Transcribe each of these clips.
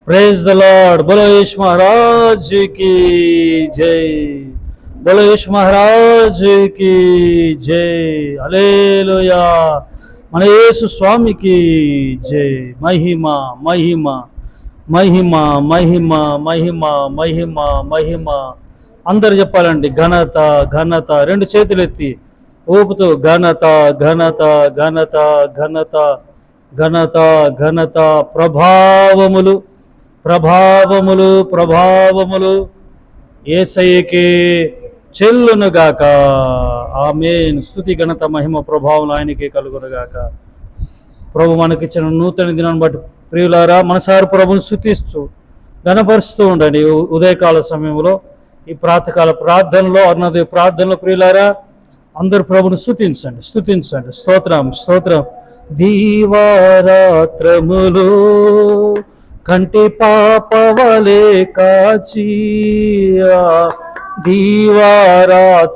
Praise the Lord. बोलो यीशु महाराज की जय। बोलो यीशु महाराज की जय। హల్లెలూయా। మన యేసు స్వామికి జై। మహిమ మహిమ మహిమ మహిమ మహిమ మహిమ మహిమ అందరు చెప్పాలండి। ఘనత ఘనత రెండు చేతులు ఎత్తి ఊపుతూ ఘనత ఘనత ఘనత ఘనత ఘనత ఘనత ప్రభావములు ప్రభావములు ప్రభావములు యేసయ్యకే చెల్లునుగాక। ఆమేన్। స్తుతి ఘనత మహిమ ప్రభావం ఆయనకే కలుగునుగాక। ప్రభు మనకిచ్చిన నూతన దినాన్ని బట్టి ప్రియులారా మనసారి ప్రభుని స్తుతిస్తూ ఘనపరుస్తూ ఉండండి। ఉదయకాల సమయంలో ఈ ప్రాతకాల ప్రార్థనలో అరుణోదయ ప్రార్థనలో ప్రియులారా అందరూ ప్రభుని స్తుతించండి స్తుతించండి। స్తోత్రం స్తోత్రం। దీవారాత్రములు కంటి పాపవలే కాచి దీవారాత్రములు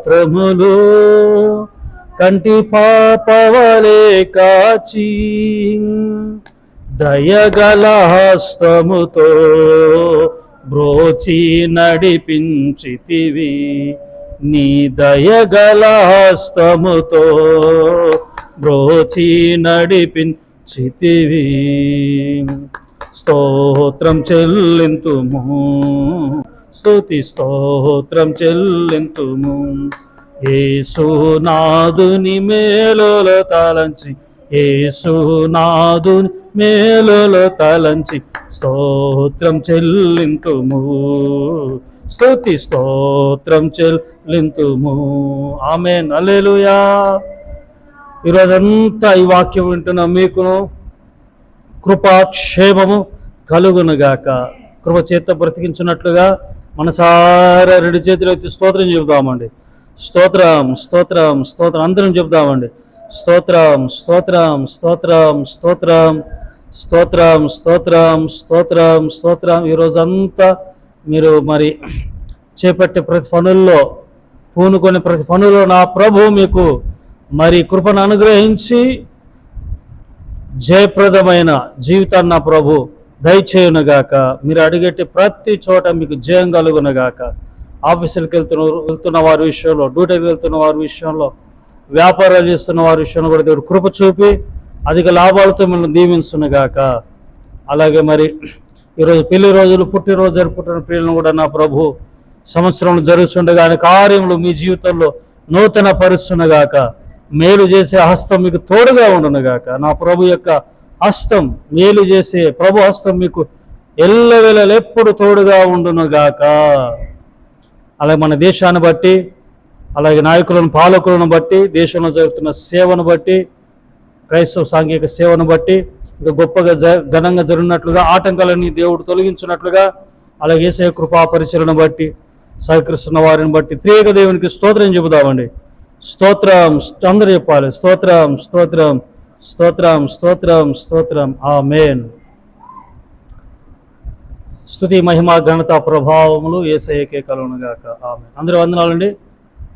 కంటి పాపవలే కాచి దయగల హస్తముతో బ్రోచి నడిపించితివి నీ దయగల హస్తముతో బ్రోచి నడిపించితివి స్తోత్రం చెల్లింతుము స్తుతి స్తోత్రం చెల్లింతుము యేసునాథుని మేలుల తలంచి యేసునాథుని మేలుల తలంచి స్తోత్రం చెల్లింతుము స్తుతి స్తోత్రం చెల్లింతుము। ఆమేన్ హల్లెలూయా। ఈరోజంతా ఈ వాక్యం వింటున్న మీకు కృపాక్షేమము కలుగునుగాక। కృప చేత బ్రతికించున్నట్లుగా మనసారా రెండు చేతులు ఎత్తి స్తోత్రం చెబుదామండి। స్తోత్రం స్తోత్రం స్తోత్రం అందరం చెబుదామండి। స్తోత్రం స్తోత్రం స్తోత్రం స్తోత్రం స్తోత్రం స్తోత్రం స్తోత్రం స్తోత్రం। ఈరోజంతా మీరు మరి చేపట్టే ప్రతి పనుల్లో పూనుకొని ప్రతి పనుల్లో నా ప్రభు మీకు మరి కృపను అనుగ్రహించి జయప్రదమైన జీవితాన్ని నా ప్రభు దయచేయునుగాక। మీరు అడిగేటి ప్రతి చోట మీకు జయం కలుగునుగాక। ఆఫీసులకు వెళ్తున్న వారి విషయంలో, డ్యూటీకి వెళ్తున్న వారి విషయంలో, వ్యాపారాలు చేస్తున్న వారి విషయంలో కూడా దేవుడు కృప చూపి అధిక లాభాలతో మిమ్మల్ని దీవించునుగాక। అలాగే మరి ఈరోజు పెళ్లి రోజులు పుట్టినరోజు జరుపుకుంటున్న పిల్లలను కూడా నా ప్రభు సంవత్సరంలో జరుగుతుండగా కార్యములు మీ జీవితంలో నూతన పరుచునుగాక। మేలు చేసే హస్తం మీకు తోడుగా ఉండునుగాక। నా ప్రభు యొక్క హస్తం మేలు చేసే ప్రభు హస్తం మీకు ఎల్లవేళలా ఎప్పుడు తోడుగా ఉండునుగాక। అలాగే మన దేశాన్ని బట్టి, అలాగే నాయకులను పాలకులను బట్టి, దేశంలో జరుగుతున్న సేవను బట్టి, క్రైస్తవ సాంఘిక సేవను బట్టి ఇంకా గొప్పగా ఘనంగా జరిగినట్లుగా ఆటంకాలన్నీ దేవుడు తొలగించినట్లుగా, అలాగే యేసయ్య కృపా పరిచయను బట్టి సహకరిస్తున్న వారిని బట్టి త్రియేక దేవునికి స్తోత్రం చెబుదామండి। స్తోత్రం అందరూ చెప్పాలి। స్తోత్రం స్తోత్రం స్తోత్రం స్తోత్రం స్తోత్రం। ఆమేన్। స్తుతి మహిమ ఘనత ప్రభావములు యేసయ్యకే కలుగునుగాక। ఆమేన్। అందరి వందనాలండి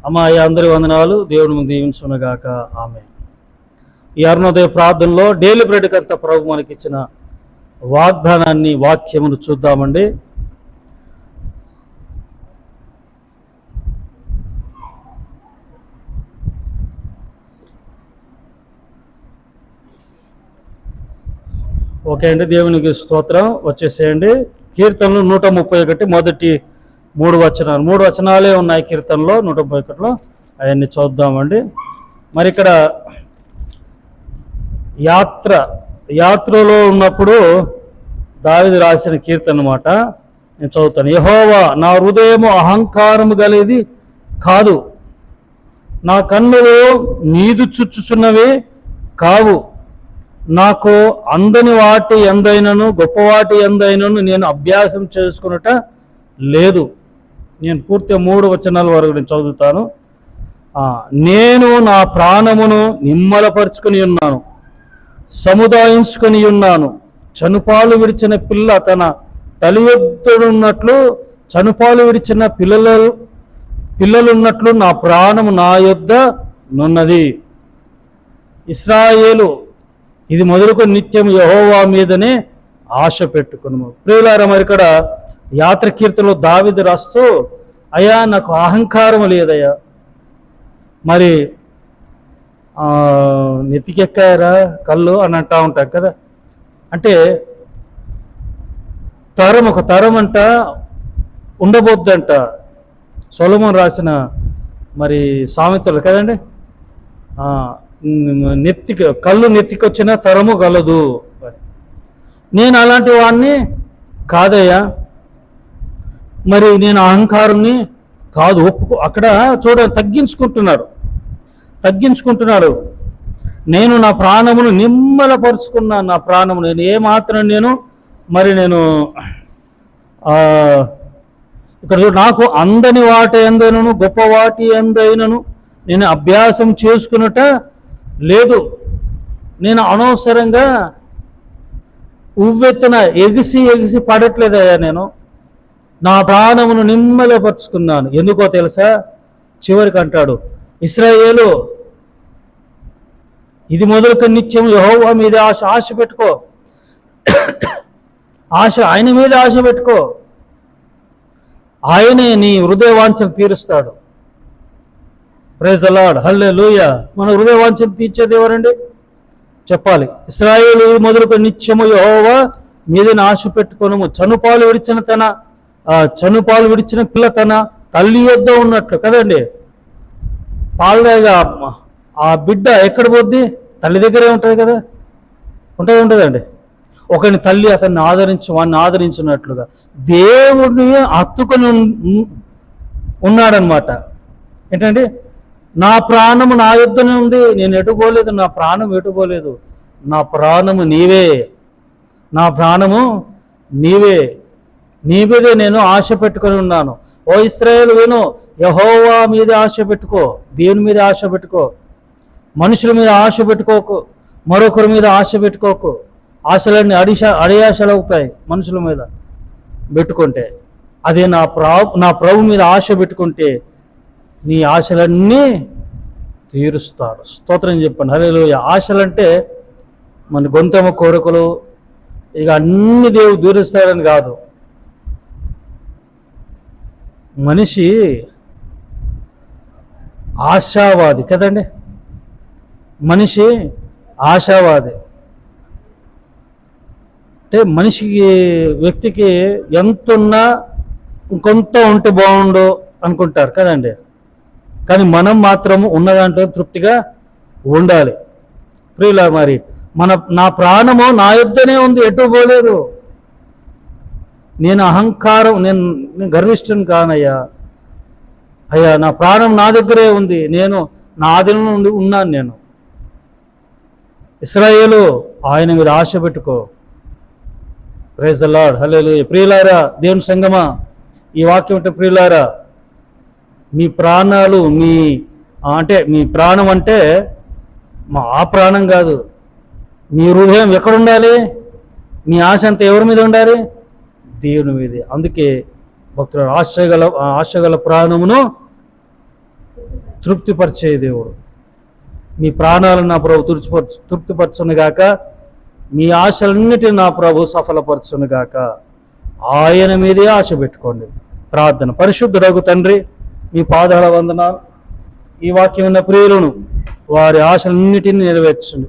అమ్మాయి, అందరి వందనాలు। దేవుని ముందు దీవించునుగాక। ఆమేన్। ఈ అరుణోదయ ప్రార్థనలో డైలీ బ్రెడ్ కంత ప్రభు మనకిచ్చిన వాగ్దానాన్ని వాక్యమును చూద్దామండి। ఓకే అండి, దేవునికి స్తోత్రం। వచ్చేసేయండి కీర్తనలు 131 మొదటి 3 వచనాలు, 3 వచనాలే ఉన్నాయి కీర్తనలో 131లో, అవన్నీ చూద్దామండి। మరి ఇక్కడ యాత్రలో ఉన్నప్పుడు దావీదు రాసిన కీర్తన అన్నమాట, నేను చదువుతాను। యెహోవా నా హృదయము అహంకారము గలది కాదు, నా కన్నులు నీదు చుచ్చుచున్నవే కావు, నాకు అందని వాటి ఎందైనను గొప్పవాటి ఎందైనను నేను అభ్యాసం చేసుకున్నట లేదు। నేను పూర్తిగా 3 వచనాల వరకు నేను చదువుతాను। నేను నా ప్రాణమును నిమ్మలపరుచుకుని ఉన్నాను, సముదాయించుకొని ఉన్నాను। చనుపాలు విడిచిన పిల్ల తన తల్లి యొద్దనున్నట్లు, చనుపాలు విడిచిన పిల్లలున్నట్లు నా ప్రాణము నా యొద్ద నున్నది। ఇశ్రాయేలు ఇది మొదలుకొని నిత్యం యెహోవా మీదనే ఆశ పెట్టుకును. ప్రియులారా, మరి ఇక్కడ యాత్ర కీర్తనలో దావీదు రాస్తూ, అయ్యా నాకు అహంకారం లేదయ్యా, మరి నెత్తికెక్కారా కళ్ళు అని అంటూ ఉంటాం కదా. అంటే ఒక తరం అంట ఉండబోద్దంట. సొలొమోను రాసిన మరి సామెతలు కదండి, కళ్ళు నెత్తికొచ్చిన తరము గలదు. నేను అలాంటి వాడిని కాదయ్యా, మరి నేను అహంకారుని కాదు, ఒప్పుకో. అక్కడ చూడండి, తగ్గించుకుంటున్నాడు. నేను నా ప్రాణమును నిమ్మలపరుచుకున్నాను. నా ప్రాణము నేను ఏమాత్రం నేను ఇక్కడ నాకు అందని వాటి ఎందైనను గొప్ప వాటి ఎందైనను నేను అభ్యాసం చేసుకున్నట లేదు. నేను అనవసరంగా ఉవ్వెత్తున ఎగిసి పడట్లేదయ్యా. నేను నా ప్రాణమును నిమ్మలపరుచుకున్నాను. ఎందుకో తెలుసా? చివరికి అంటాడు, ఇశ్రాయేలు ఇది మొదలుక నిత్యం యెహోవా మీద ఆశ పెట్టుకో. ఆయన మీద ఆశ పెట్టుకో. ఆయనే నీ హృదయ వాంఛను తీరుస్తాడు. ప్రైజ్ ది లార్డ్, హల్లెలూయా. మన హృదయ వాంఛను తీర్చేది ఎవరండి? చెప్పాలి. ఇశ్రాయేలు మొదలుక నిత్యము యెహోవా మీద ఆశ పెట్టుకొనుము. చనుపాలు విడిచిన పిల్ల తన తల్లి యొద్ద ఉన్నట్లు కదండి. పాలగా ఆ బిడ్డ ఎక్కడ పోద్ది? తల్లి దగ్గరే ఉంటుంది కదా. ఉంటుందండి. ఒకని తల్లి వాడిని ఆదరించినట్లుగా దేవుడిని హత్తుకొని ఉన్నాడనమాట. ఏంటంటే, నా ప్రాణము నా యొద్దనే ఉంది, నేను ఎటుపోలేదు, నా ప్రాణం ఎటుపోలేదు, నా ప్రాణము నీవే, నా ప్రాణము నీవే, నీ మీదే నేను ఆశ పెట్టుకొని ఉన్నాను. ఓ ఇశ్రాయేలు విను, యెహోవా మీద ఆశ పెట్టుకో, దేవుని మీద ఆశ పెట్టుకో, మనుషుల మీద ఆశ పెట్టుకోకు, మరొకరి మీద ఆశ పెట్టుకోకు. ఆశలన్నీ అడియాశలు అవుతాయి మనుషుల మీద పెట్టుకుంటే. అదే నా ప్రభు మీద ఆశ పెట్టుకుంటే నీ ఆశలన్నీ తీరుస్తాడు. స్తోత్రం చెప్పండి, హల్లెలూయా. ఆశలంటే మన గొంతెమ్మ కోరికలు ఇక అన్ని దేవుడు తీరుస్తాడని కాదు. మనిషి ఆశావాది కదండి. మనిషి ఆశావాది అంటే వ్యక్తికి ఎంతున్నా ఇంకొంత ఉంటే బాగుండు అనుకుంటారు కదండి. కానీ మనం మాత్రము ఉన్న దాంట్లో తృప్తిగా ఉండాలి. ప్రియులా, మరి నా ప్రాణము నా యొద్దనే ఉంది, ఎటు పోలేదు. నేను గర్విష్ఠుని కానయ్యా. నా ప్రాణం నా దగ్గరే ఉంది, నేను నా ఆధీనం నుండి ఉన్నాను. నేను ఇశ్రాయేలు ఆయన మీద ఆశ పెట్టుకో. ప్రైజ్ ది లార్డ్, హల్లెలూయా. ప్రియులారా, దేవుని సంగమా, ఈ వాక్యం అంటే ప్రియులారా, మీ ప్రాణాలు మీ ప్రాణం అంటే ఆ ప్రాణం కాదు. మీ హృదయం ఎక్కడ ఉండాలి? మీ ఆశ అంతా ఎవరి మీద ఉండాలి? దేవుని మీదే. అందుకే భక్తుడు ఆశగల ప్రాణమును తృప్తిపరిచే దేవుడు. మీ ప్రాణాలను నా ప్రభు తృప్తిపరచునుగాక, మీ ఆశలన్నిటిని నా ప్రభు సఫలపరచునుగాక. ఆయన మీదే ఆశ పెట్టుకోండి. ప్రార్థన. పరిశుద్ధుడగు తండ్రి, మీ పాదాల వందనాలు. ఈ వాక్యం ఉన్న ప్రియులను వారి ఆశలన్నిటిని నెరవేర్చండి.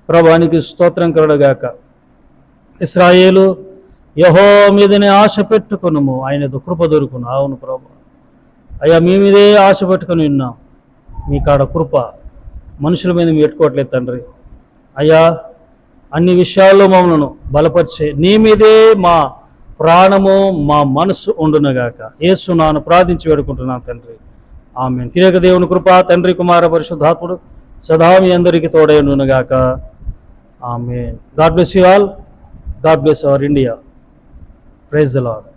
ప్రభానికి స్తోత్రం కలుగుగాక. ఇశ్రాయేలు యెహోవా మీదనే ఆశ పెట్టుకున్నాము, ఆయన కృప దొరుకును. అవును ప్రభు, అయ్యా మీ మీదే ఆశ పెట్టుకుని ఉన్నాం. మీ కాడ కృప మనుషుల మీద మేము పెట్టుకోవట్లేదు తండ్రి. అయ్యా అన్ని విషయాల్లో మమ్మల్ని బలపరిచే నీ మీదే మా ప్రాణము మా మనస్సు ఉండునగాక. యేసు నాను ప్రార్థించి వేడుకుంటున్నాను తండ్రి. ఆమేన్. తిరగ దేవుని కృప, తండ్రి కుమార పరిశుద్ధాత్ముడు సదా మీ అందరికీ తోడై ఉండునుగాక. ఆమేన్. God bless you all. God bless our India. Praise the lord.